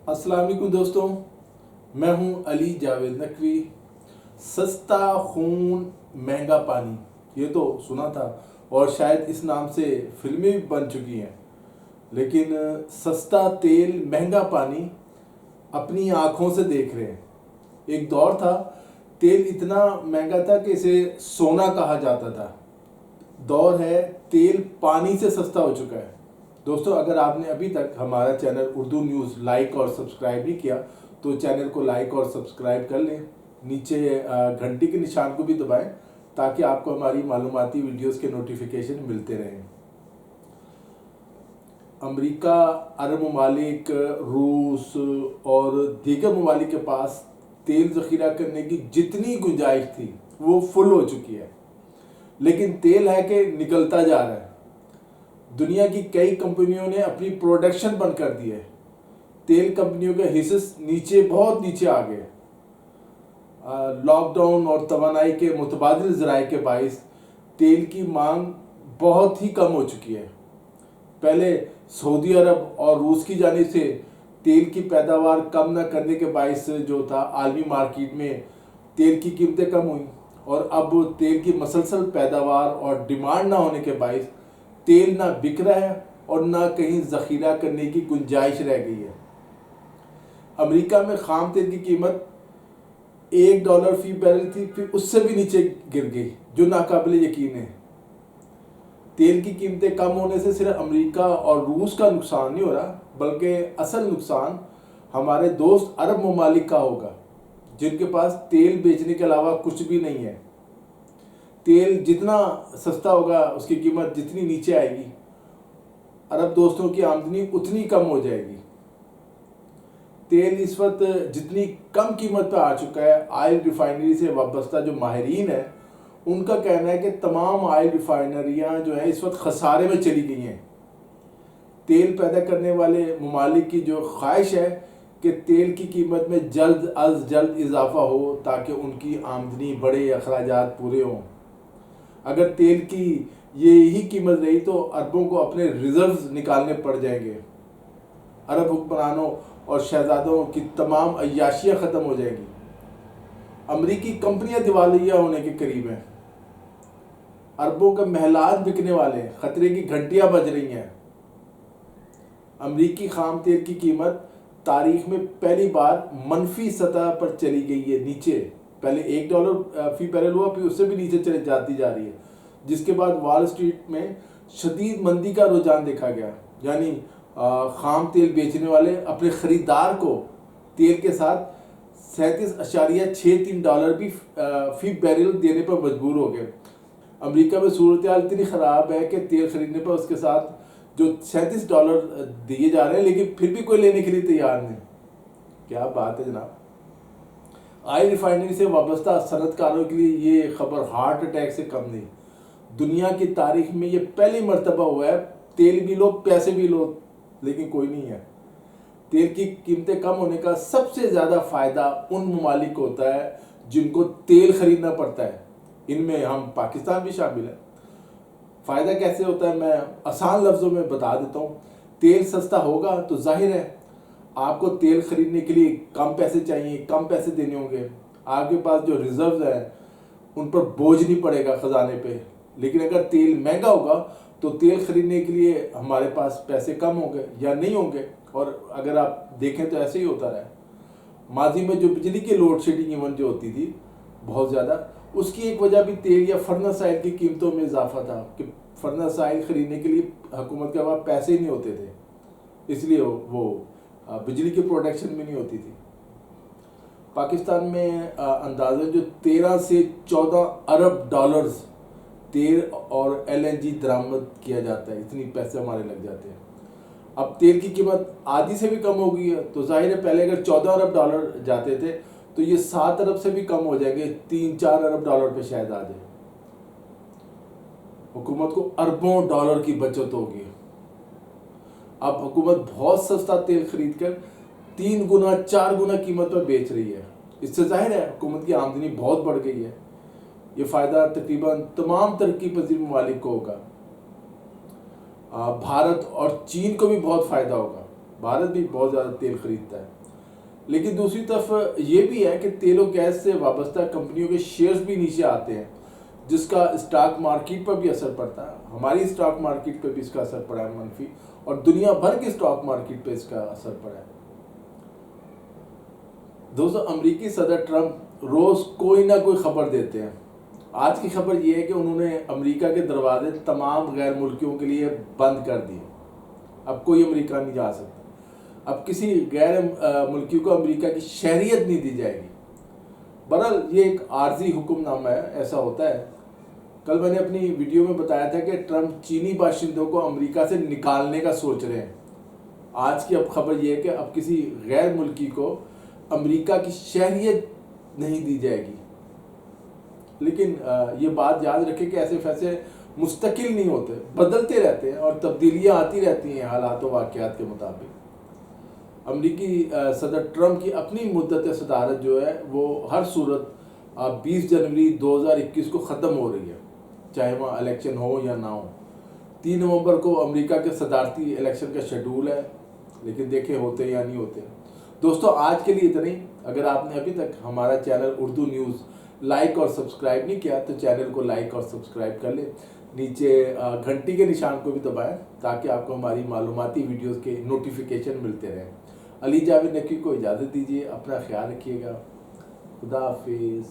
अस्सलाम वालेकुम दोस्तों, मैं हूं अली जावेद नकवी। सस्ता खून महंगा पानी, ये तो सुना था और शायद इस नाम से फिल्में भी बन चुकी हैं। लेकिन सस्ता तेल महंगा पानी अपनी आंखों से देख रहे हैं। एक दौर था, तेल इतना महंगा था कि इसे सोना कहा जाता था। दौर है, तेल पानी से सस्ता हो चुका है। दोस्तों, अगर आपने अभी तक हमारा चैनल उर्दू न्यूज़ लाइक और सब्सक्राइब नहीं किया तो चैनल को लाइक और सब्सक्राइब कर लें। नीचे घंटी के निशान को भी दबाएं ताकि आपको हमारी मालूमाती वीडियोस के नोटिफिकेशन मिलते रहें। अमेरिका, अरब ममालिक, रूस और दीगर ममालिक के पास तेल ज़ख़ीरा करने की जितनी गुंजाइश थी वो फुल हो चुकी है। लेकिन तेल है कि निकलता जा रहा है। दुनिया की कई कंपनियों ने अपनी प्रोडक्शन बंद कर दी है। तेल कंपनियों के हिस्से बहुत नीचे आ गए। लॉकडाउन और तवानाई के मुतबादिल ज़राए के बाइस तेल की मांग बहुत ही कम हो चुकी है। पहले सऊदी अरब और रूस की जानिब से तेल की पैदावार कम न करने के बाइस जो था आलमी मार्केट में तेल की कीमतें कम हुई, और अब तेल की मसलसल पैदावार और डिमांड ना होने के बाइस तेल ना बिक रहा है और ना कहीं ज़ख़ीरा करने की गुंजाइश रह गई है। अमेरिका में ख़ाम तेल की कीमत $1 फी बैरल थी, फिर उससे भी नीचे गिर गई, जो नाकाबिल यकीन है। तेल की कीमतें कम होने से सिर्फ अमेरिका और रूस का नुकसान नहीं हो रहा, बल्कि असल नुकसान हमारे दोस्त अरब ममालिक का होगा, जिनके पास तेल बेचने के अलावा कुछ भी नहीं है। तेल जितना सस्ता होगा, उसकी कीमत जितनी नीचे आएगी, अरब दोस्तों की आमदनी उतनी कम हो जाएगी। तेल इस वक्त जितनी कम कीमत पर आ चुका है, ऑयल रिफाइनरी से वाबस्ता जो माहिरीन है उनका कहना है कि तमाम ऑयल रिफाइनरियाँ जो है इस वक्त खसारे में चली गई हैं। तेल पैदा करने वाले ममालिक की जो ख्वाहिश है कि तेल की कीमत में जल्द अज जल्द इजाफा हो ताकि उनकी आमदनी बढ़े, अखराजात पूरे हों। अगर तेल की ये ही कीमत रही तो अरबों को अपने रिजर्व्स निकालने पड़ जाएंगे। अरब हुक्मरानों और शहजादों की तमाम अय्याशियाँ ख़त्म हो जाएंगी। अमरीकी कंपनियां दिवालिया होने के करीब हैं। अरबों के महलात बिकने वाले हैं, ख़तरे की घंटियां बज रही हैं। अमरीकी खाम तेल की कीमत तारीख में पहली बार मनफी सतह पर चली गई है, नीचे। पहले $1 फी बैरल हुआ, फिर उससे भी नीचे चले जाती जा रही है, जिसके बाद वॉल स्ट्रीट में शदीद मंदी का रुझान देखा गया। यानी खाम तेल बेचने वाले अपने ख़रीदार को तेल के साथ $37.63 भी फी बैरल देने पर मजबूर हो गए। अमेरिका में सूरत हाल इतनी ख़राब है कि तेल ख़रीदने पर उसके साथ जो $37 दिए जा रहे हैं, लेकिन फिर भी कोई लेने के लिए तैयार नहीं। क्या बात है जनाब। ऑयल रिफाइनरी से वाबस्ता सनतकारों के लिए ये खबर हार्ट अटैक से कम नहीं। दुनिया की तारीख में ये पहली मरतबा हुआ है, तेल भी लो पैसे भी लो, लेकिन कोई नहीं है। तेल की कीमतें कम होने का सबसे ज़्यादा फ़ायदा उन ममालिक को होता है जिनको तेल खरीदना पड़ता है। इनमें हम पाकिस्तान भी शामिल है। फ़ायदा कैसे होता है, मैं आसान लफ्ज़ों में बता देता हूँ। तेल सस्ता होगा तो जाहिर है आपको तेल खरीदने के लिए कम पैसे चाहिए, कम पैसे देने होंगे। आपके पास जो रिजर्व है उन पर बोझ नहीं पड़ेगा ख़जाने पे। लेकिन अगर तेल महंगा होगा तो तेल खरीदने के लिए हमारे पास पैसे कम होंगे या नहीं होंगे। और अगर आप देखें तो ऐसे ही होता रहा है। माजी में जो बिजली की लोड शेडिंग इवन जो होती थी बहुत ज़्यादा, उसकी एक वजह भी तेल या फर्नेस ऑयल की कीमतों में इजाफा था कि फर्नेस ऑयल ख़रीदने के लिए हुकूमत के पास पैसे ही नहीं होते थे, इसलिए वो बिजली की प्रोडक्शन में नहीं होती थी। पाकिस्तान में अंदाज़ा जो 13 से 14 अरब डॉलर्स तेल और LNG दरामद किया जाता है, इतनी पैसे हमारे लग जाते हैं। अब तेल की कीमत आधी से भी कम हो गई है, तो जाहिर है पहले अगर 14 अरब डॉलर जाते थे तो ये 7 अरब से भी कम हो जाएंगे, 3-4 अरब डॉलर पे शायद आ जाए। हुकूमत को अरबों डॉलर की बचत होगी। अब हुकूमत बहुत सस्ता तेल खरीद कर 3 गुना 4 गुना कीमत पर बेच रही है। इससे जाहिर है हुकूमत की आमदनी बहुत बढ़ गई है। ये फ़ायदा तकरीबन तमाम तरक्की पजीर ममालिक को होगा। भारत और चीन को भी बहुत फ़ायदा होगा। भारत भी बहुत ज़्यादा तेल खरीदता है। लेकिन दूसरी तरफ ये भी है कि तेल और गैस से वाबस्ता कंपनियों के शेयर्स भी नीचे आते हैं, जिसका स्टॉक मार्केट पर भी असर पड़ता है। हमारी स्टॉक मार्केट पर भी इसका असर पड़ा है मनफी, और दुनिया भर के स्टॉक मार्केट पर इसका असर पड़ा है। दोस्तों, अमेरिकी सदर ट्रंप रोज कोई ना कोई खबर देते हैं। आज की खबर यह है कि उन्होंने अमेरिका के दरवाजे तमाम गैर मुल्कियों के लिए बंद कर दिए। अब कोई अमेरिका नहीं जा सकता। अब किसी गैर मुल्की को अमेरिका की शहरियत नहीं दी जाएगी। बहरहाल ये एक आर्जी हुक्मनामा है, ऐसा होता है। कल मैंने अपनी वीडियो में बताया था कि ट्रंप चीनी बाशिंदों को अमेरिका से निकालने का सोच रहे हैं। आज की अब खबर यह है कि अब किसी गैर मुल्की को अमेरिका की शहरियत नहीं दी जाएगी। लेकिन ये बात याद रखें कि ऐसे फैसले मुस्तकिल नहीं होते, बदलते रहते हैं और तब्दीलियां आती रहती हैं हालात व वाक़यात के मुताबिक। अमेरिकी सदर ट्रंप की अपनी मुद्दत सदारत जो है वो हर सूरत 20 जनवरी 2021 को ख़त्म हो रही है, चाहे वहाँ इलेक्शन हो या ना हो। 3 नवंबर को अमेरिका के सदारती इलेक्शन का शेड्यूल है, लेकिन देखें होते या नहीं होते। दोस्तों, आज के लिए इतना ही। अगर आपने अभी तक हमारा चैनल उर्दू न्यूज़ लाइक और सब्सक्राइब नहीं किया तो चैनल को लाइक और सब्सक्राइब कर ले। नीचे घंटी के निशान को भी दबाएं ताकि आपको हमारी मालूमाती वीडियोस के नोटिफिकेशन मिलते रहें। अली जावेद नकी को इजाज़त दीजिए। अपना ख्याल रखिएगा। खुदा हाफिज़।